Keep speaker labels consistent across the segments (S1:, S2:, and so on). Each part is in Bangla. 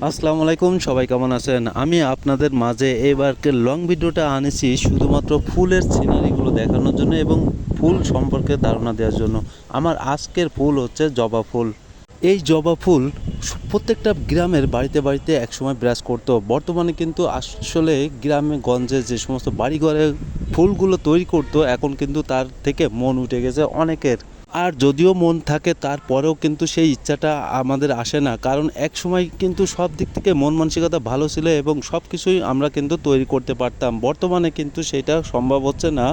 S1: আসসালামু আলাইকুম, সবাই কেমন আছেন? আমি আপনাদের মাঝে এবারকার লং ভিডিওটা আনেছি শুধুমাত্র ফুলের সিনারিগুলো দেখানোর জন্য এবং ফুল সম্পর্কে ধারণা দেওয়ার জন্য। আমার আজকের ফুল হচ্ছে জবা ফুল। এই জবা ফুল প্রত্যেকটা গ্রামের বাড়িতে বাড়িতে একসময় বিরাজ করতো। বর্তমানে কিন্তু আসলে গ্রামে গঞ্জে যে সমস্ত বাড়িঘরে ফুলগুলো তৈরি করতো, এখন কিন্তু তার থেকে মন উঠে গেছে অনেকের। আর যদিও মন থাকে তারপরেও কিন্তু সেই ইচ্ছাটা আমাদের আসে না, কারণ এক সময় কিন্তু সব দিক থেকে মন মানসিকতা ভালো ছিল এবং সব কিছুই আমরা কিন্তু তৈরি করতে পারতাম। বর্তমানে কিন্তু সেটা সম্ভব হচ্ছে না।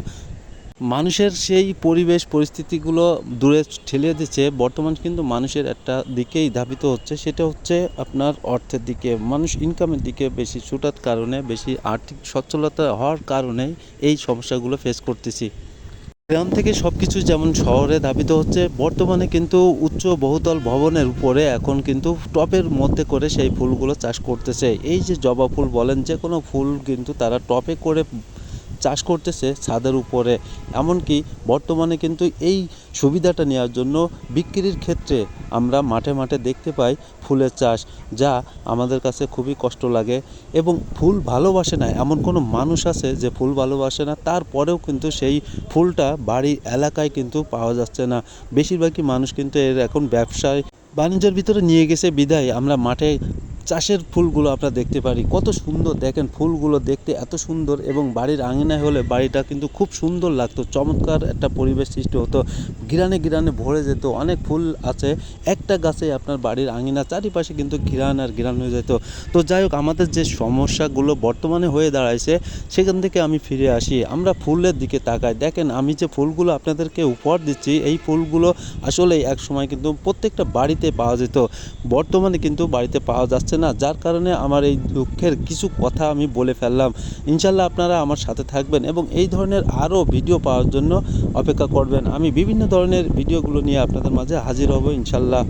S1: মানুষের সেই পরিবেশ পরিস্থিতিগুলো দূরে ঠেলে দিচ্ছে। বর্তমান কিন্তু মানুষের একটা দিকেই ধাবিত হচ্ছে, সেটা হচ্ছে আপনার অর্থের দিকে। মানুষ ইনকামের দিকে বেশি ছুটার কারণে, বেশি আর্থিক সচ্ছলতা হওয়ার কারণে এই সমস্যাগুলো ফেস করতেছি। গ্রাম থেকে সব কিছু যেমন শহরে ধাবিত হচ্ছে, বর্তমানে কিন্তু উচ্চ বহুতল ভবনের উপরে এখন কিন্তু টবের মধ্যে করে সেই ফুলগুলো চাষ করতেছে। এই যে জবা ফুল বলেন, যে কোনো ফুল কিন্তু তারা টবে করে চাষ করতেছে ছাদের উপরে। এমনকি বর্তমানে কিন্তু এই সুবিধাটা নেওয়ার জন্য বিক্রির ক্ষেত্রে আমরা মাঠে মাঠে দেখতে পাই ফুলের চাষ, যা আমাদের কাছে খুবই কষ্ট লাগে। এবং ফুল ভালোবাসে না এমন কোনো মানুষ আছে যে ফুল ভালোবাসে না, তারপরেও কিন্তু সেই ফুলটা বাড়ির এলাকায় কিন্তু পাওয়া যাচ্ছে না। বেশিরভাগই মানুষ কিন্তু এর এখন ব্যবসায় বাণিজ্যের ভিতরে নিয়ে গেছে বিধায় আমরা মাঠে চাষের ফুলগুলো আমরা দেখতে পারি। কত সুন্দর দেখেন, ফুলগুলো দেখতে এত সুন্দর এবং বাড়ির আঙিনায় হলে বাড়িটা কিন্তু খুব সুন্দর লাগতো, চমৎকার একটা পরিবেশ সৃষ্টি হতো। ঘিরানে ঘিরানে ভরে যেত। অনেক ফুল আছে একটা গাছে, আপনার বাড়ির আঙিনা চারিপাশে কিন্তু ঘিরান আর ঘিরান হয়ে যেত। তো যাই হোক, আমাদের যে সমস্যাগুলো বর্তমানে হয়ে দাঁড়াইছে সেখান থেকে আমি ফিরে আসি। আমরা ফুলের দিকে তাকাই, দেখেন আমি যে ফুলগুলো আপনাদেরকে উপহার দিচ্ছি, এই ফুলগুলো আসলে এক সময় কিন্তু প্রত্যেকটা বাড়িতে পাওয়া যেত। বর্তমানে কিন্তু বাড়িতে পাওয়া যাচ্ছে না, যার কারণে আমার এই দুঃখের কিছু কথা আমি বলে ফেললাম। ইনশাল্লাহ আপনারা আমার সাথে থাকবেন এবং এই ধরনের আরও ভিডিও পাওয়ার জন্য অপেক্ষা করবেন। আমি বিভিন্ন ধরনের ভিডিওগুলো নিয়ে আপনাদের মাঝে হাজির হব ইনশাল্লাহ।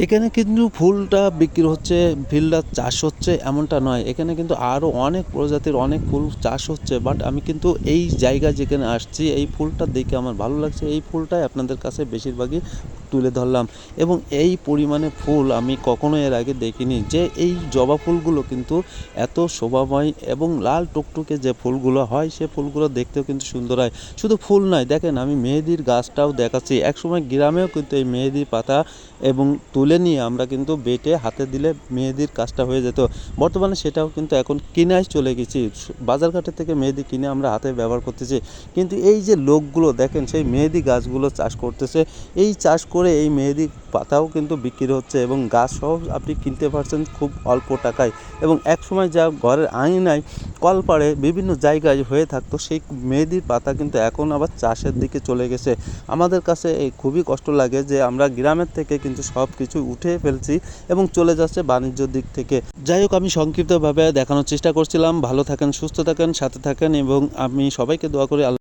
S1: এখানে কিন্তু ফুলটা বিক্রি হচ্ছে, ফুলটা চাষ হচ্ছে এমনটা নয়, এখানে কিন্তু আরও অনেক প্রজাতির অনেক ফুল চাষ হচ্ছে। বাট আমি কিন্তু এই জায়গায় যেখানে আসছি, এই ফুলটা দেখে আমার ভালো লাগছে, এই ফুলটাই আপনাদের কাছে বেশিরভাগই তুলে ধরলাম। এবং এই পরিমাণে ফুল আমি কখনো এর আগে দেখিনি, যে এই জবা ফুলগুলো কিন্তু এত শোভাময় এবং লাল টুকটুকে যে ফুলগুলো হয়, সে ফুলগুলো দেখতেও কিন্তু সুন্দর হয়। শুধু ফুল নয়, দেখেন আমি মেহেদির গাছটাও দেখাচ্ছি। একসময় গ্রামেও কিন্তু এই মেহেদির পাতা এবং তুলে নিয়ে আমরা কিন্তু বেটে হাতে দিলে মেহেদির কাজটা হয়ে যেত। বর্তমানে সেটাও কিন্তু এখন কিনায় চলে গেছি, বাজারঘাটের থেকে মেহেদি কিনে আমরা হাতে ব্যবহার করতেছি। কিন্তু এই যে লোকগুলো দেখেন সেই মেহেদি গাছগুলো চাষ করতেছে, এই চাষ করে এই মেহেদি পাতাও কিন্তু বিক্রি হচ্ছে এবং গাছ সহ আপনি কিনতে পারছেন খুব অল্প টাকায়। এবং একসময় যা ঘরের আঙিনায় কলপাড়ে বিভিন্ন জায়গায় হয়ে থাকতো, সেই মেহেদির পাতা কিন্তু এখন আবার চাষের দিকে চলে গেছে। আমাদের কাছে এই খুবই কষ্ট লাগে যে আমরা গ্রামের থেকে কিন্তু সব কিছু উঠে ফেলছি এবং চলে যাচ্ছে বাণিজ্যর দিক থেকে। যাই হোক, আমি সংক্ষিপ্তভাবে দেখানোর চেষ্টা করছিলাম। ভালো থাকেন, সুস্থ থাকেন, সাথে থাকেন এবং আমি সবাইকে দোয়া করি